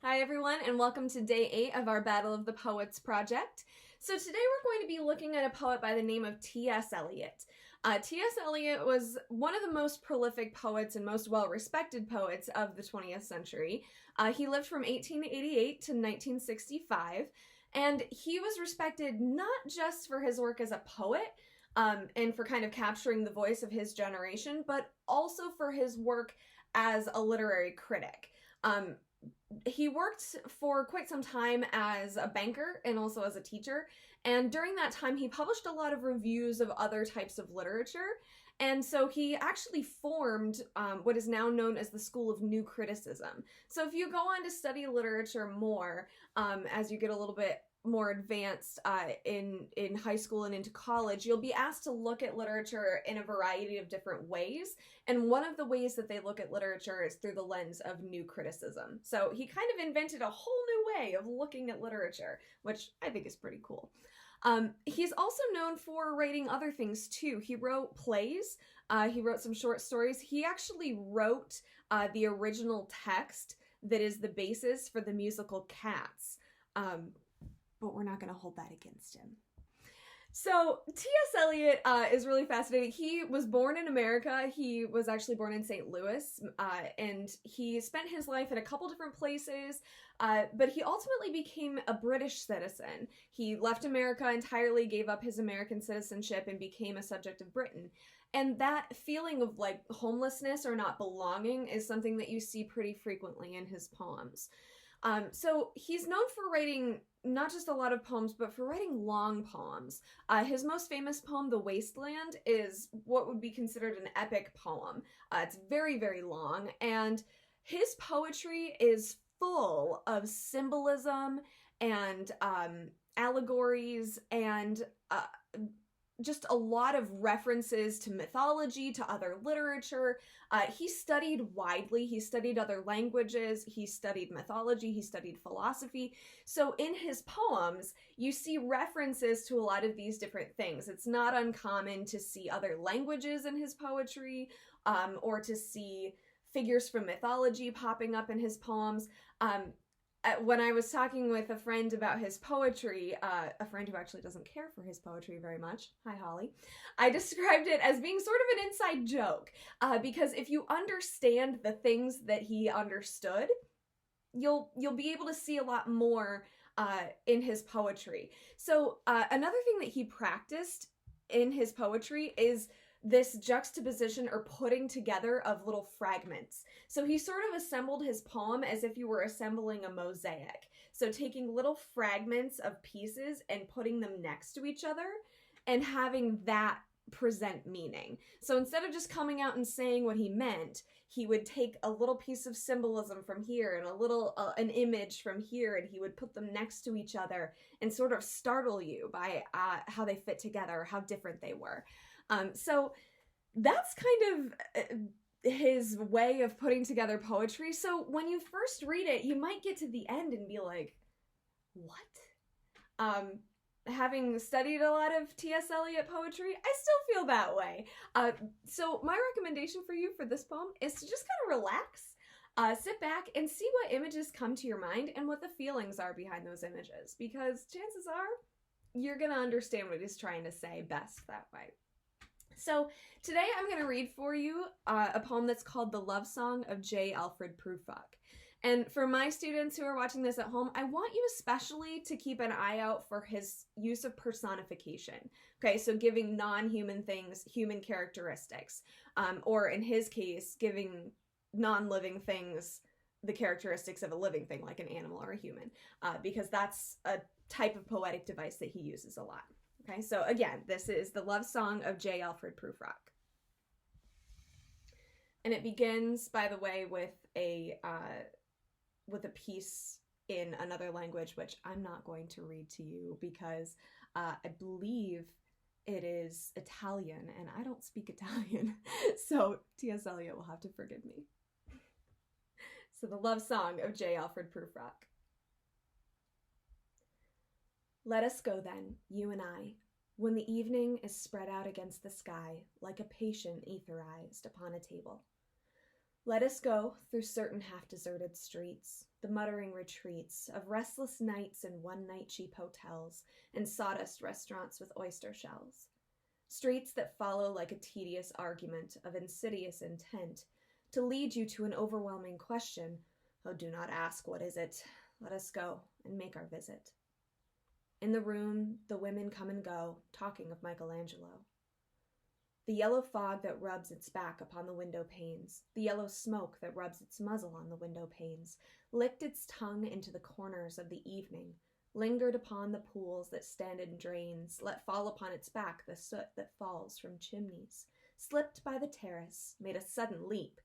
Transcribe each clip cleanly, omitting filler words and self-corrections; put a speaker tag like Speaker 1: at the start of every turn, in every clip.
Speaker 1: Hi everyone, and welcome to day 8 of our Battle of the Poets project. So today we're going to be looking at a poet by the name of T.S. Eliot. T.S. Eliot was one of the most prolific poets and most well-respected poets of the 20th century. He lived from 1888 to 1965, and he was respected not just for his work as a poet, and for kind of capturing the voice of his generation, but also for his work as a literary critic. He worked for quite some time as a banker and also as a teacher, and during that time he published a lot of reviews of other types of literature, and so he actually formed what is now known as the School of New Criticism. So if you go on to study literature more, as you get a little bit more advanced in high school and into college, you'll be asked to look at literature in a variety of different ways. And one of the ways that they look at literature is through the lens of new criticism. So he kind of invented a whole new way of looking at literature, which I think is pretty cool. He's also known for writing other things too. He wrote plays, he wrote some short stories. He actually wrote the original text that is the basis for the musical Cats. But we're not going to hold that against him. So T.S. Eliot is really fascinating. He was born in America. He was actually born in St. Louis, and he spent his life in a couple different places, but he ultimately became a British citizen. He left America entirely, gave up his American citizenship, and became a subject of Britain. And that feeling of like homelessness or not belonging is something that you see pretty frequently in his poems. So he's known for writing not just a lot of poems, but for writing long poems. His most famous poem, The Wasteland, is what would be considered an epic poem. It's very, very long, and his poetry is full of symbolism and allegories and just a lot of references to mythology, to other literature. He studied widely. He studied other languages. He studied mythology. He studied philosophy. So in his poems, you see references to a lot of these different things. It's not uncommon to see other languages in his poetry, or to see figures from mythology popping up in his poems. When I was talking with a friend about his poetry, a friend who actually doesn't care for his poetry very much, hi Holly, I described it as being sort of an inside joke, because if you understand the things that he understood, you'll be able to see a lot more in his poetry. So another thing that he practiced in his poetry is this juxtaposition or putting together of little fragments. So he sort of assembled his poem as if you were assembling a mosaic. So taking little fragments of pieces and putting them next to each other and having that present meaning. So instead of just coming out and saying what he meant, he would take a little piece of symbolism from here and a little an image from here, and he would put them next to each other and sort of startle you by how they fit together, how different they were. So that's kind of his way of putting together poetry. So when you first read it, you might get to the end and be like, what? Having studied a lot of T.S. Eliot poetry, I still feel that way. So my recommendation for you for this poem is to just kind of relax, sit back and see what images come to your mind and what the feelings are behind those images, because chances are you're going to understand what he's trying to say best that way. So today I'm going to read for you a poem that's called The Love Song of J. Alfred Prufrock. And for my students who are watching this at home, I want you especially to keep an eye out for his use of personification. Okay, so giving non-human things human characteristics, or in his case, giving non-living things the characteristics of a living thing, like an animal or a human, because that's a type of poetic device that he uses a lot. Okay, so again, this is The Love Song of J. Alfred Prufrock. And it begins, by the way, with a piece in another language, which I'm not going to read to you because I believe it is Italian, and I don't speak Italian. So T.S. Eliot will have to forgive me. So The Love Song of J. Alfred Prufrock. Let us go then, you and I, when the evening is spread out against the sky like a patient etherized upon a table. Let us go through certain half-deserted streets, the muttering retreats of restless nights in one-night cheap hotels and sawdust restaurants with oyster shells. Streets that follow like a tedious argument of insidious intent to lead you to an overwhelming question. Oh, do not ask, what is it? Let us go and make our visit. In the room, the women come and go, talking of Michelangelo. The yellow fog that rubs its back upon the window panes, the yellow smoke that rubs its muzzle on the window panes, licked its tongue into the corners of the evening, lingered upon the pools that stand in drains, let fall upon its back the soot that falls from chimneys, slipped by the terrace, made a sudden leap,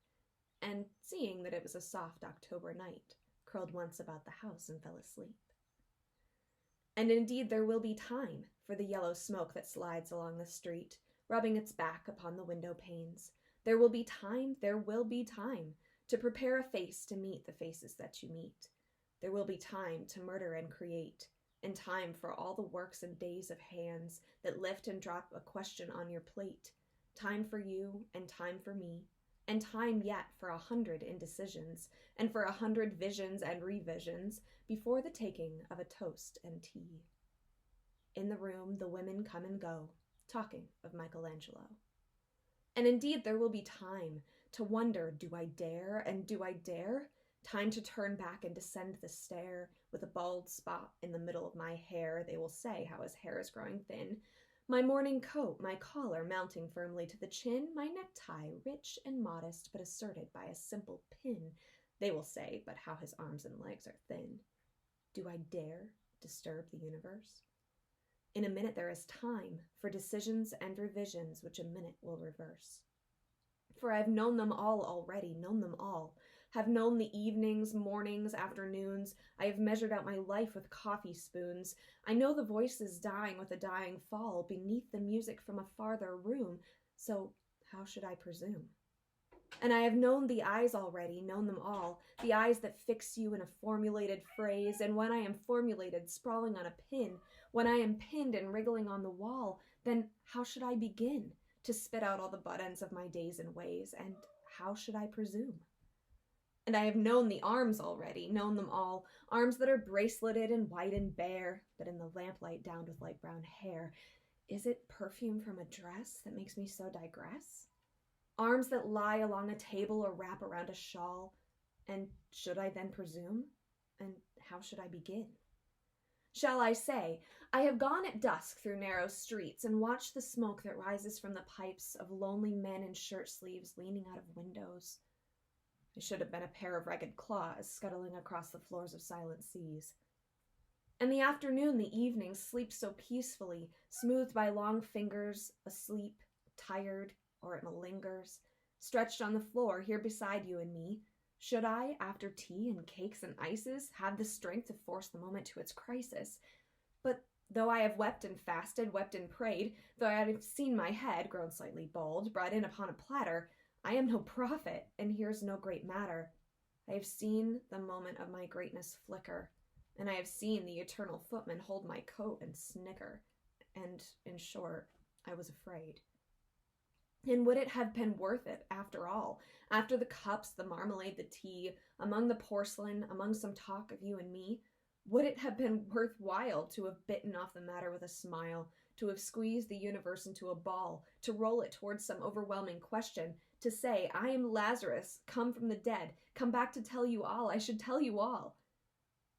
Speaker 1: and, seeing that it was a soft October night, curled once about the house and fell asleep. And indeed there will be time for the yellow smoke that slides along the street, rubbing its back upon the window panes. There will be time to prepare a face to meet the faces that you meet. There will be time to murder and create, and time for all the works and days of hands that lift and drop a question on your plate, time for you and time for me, and time yet for 100 indecisions, and for 100 visions and revisions before the taking of a toast and tea. In the room the women come and go, talking of Michelangelo. And indeed there will be time to wonder, do I dare, and do I dare? Time to turn back and descend the stair with a bald spot in the middle of my hair. They will say how his hair is growing thin. My morning coat, my collar mounting firmly to the chin, my necktie rich and modest but asserted by a simple pin. They will say, but how his arms and legs are thin. Do I dare disturb the universe? In a minute there is time for decisions and revisions which a minute will reverse. For I have known them all already, known them all. Have known the evenings, mornings, afternoons. I have measured out my life with coffee spoons. I know the voices dying with a dying fall beneath the music from a farther room. So how should I presume? And I have known the eyes already, known them all, the eyes that fix you in a formulated phrase, and when I am formulated, sprawling on a pin, when I am pinned and wriggling on the wall, then how should I begin to spit out all the butt ends of my days and ways, and how should I presume? And I have known the arms already, known them all, arms that are braceleted and white and bare, but in the lamplight downed with light brown hair. Is it perfume from a dress that makes me so digress? Arms that lie along a table or wrap around a shawl. And should I then presume? And how should I begin? Shall I say, I have gone at dusk through narrow streets and watched the smoke that rises from the pipes of lonely men in shirt sleeves leaning out of windows? I should have been a pair of ragged claws scuttling across the floors of silent seas. And the afternoon, the evening, sleeps so peacefully, smoothed by long fingers, asleep, tired, or it malingers, stretched on the floor here beside you and me. Should I, after tea and cakes and ices, have the strength to force the moment to its crisis? But though I have wept and fasted, wept and prayed, though I have seen my head, grown slightly bald, brought in upon a platter, I am no prophet, and here's no great matter. I have seen the moment of my greatness flicker, and I have seen the eternal footman hold my coat and snicker, and, in short, I was afraid. And would it have been worth it, after all, after the cups, the marmalade, the tea, among the porcelain, among some talk of you and me, would it have been worthwhile to have bitten off the matter with a smile, to have squeezed the universe into a ball, to roll it towards some overwhelming question, to say, I am Lazarus, come from the dead, come back to tell you all, I should tell you all?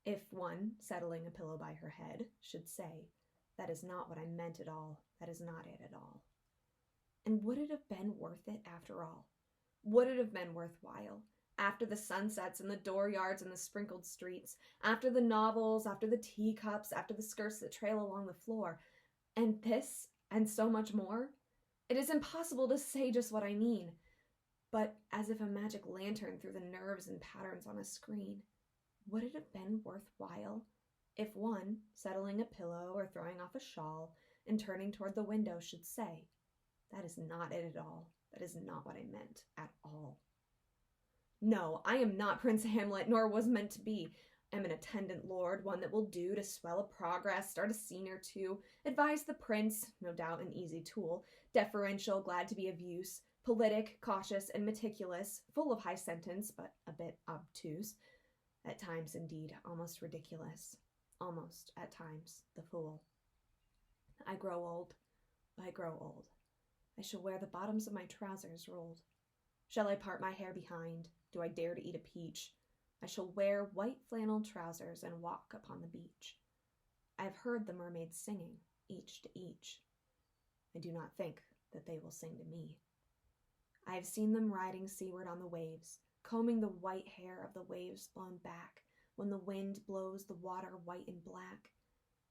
Speaker 1: If one, settling a pillow by her head, should say, that is not what I meant at all, that is not it at all. And would it have been worth it after all? Would it have been worthwhile? After the sunsets and the dooryards and the sprinkled streets, after the novels, after the teacups, after the skirts that trail along the floor, and this, and so much more? It is impossible to say just what I mean, but as if a magic lantern through the nerves and patterns on a screen, would it have been worthwhile if one, settling a pillow or throwing off a shawl and turning toward the window, should say, that is not it at all, that is not what I meant at all. No, I am not Prince Hamlet, nor was meant to be. I am an attendant lord, one that will do to swell a progress, start a scene or two, advise the prince, no doubt an easy tool, deferential, glad to be of use, Politic, cautious, and meticulous, full of high sentence, but a bit obtuse. At times, indeed, almost ridiculous. Almost, at times, the fool. I grow old. I grow old. I shall wear the bottoms of my trousers rolled. Shall I part my hair behind? Do I dare to eat a peach? I shall wear white flannel trousers and walk upon the beach. I have heard the mermaids singing, each to each. I do not think that they will sing to me. I have seen them riding seaward on the waves, combing the white hair of the waves blown back when the wind blows the water white and black.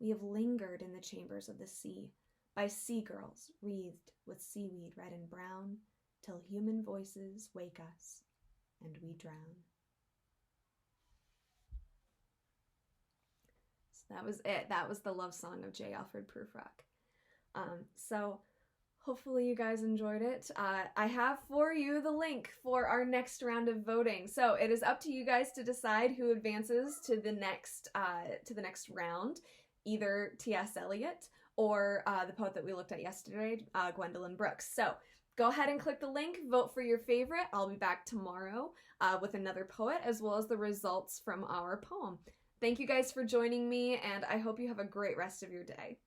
Speaker 1: We have lingered in the chambers of the sea, by sea-girls wreathed with seaweed red and brown, till human voices wake us, and we drown. So that was it. That was the love song of J. Alfred Prufrock. So hopefully you guys enjoyed it. I have for you the link for our next round of voting. So it is up to you guys to decide who advances to the next round, either T.S. Eliot or the poet that we looked at yesterday, Gwendolyn Brooks. So go ahead and click the link, vote for your favorite. I'll be back tomorrow with another poet, as well as the results from our poem. Thank you guys for joining me, and I hope you have a great rest of your day.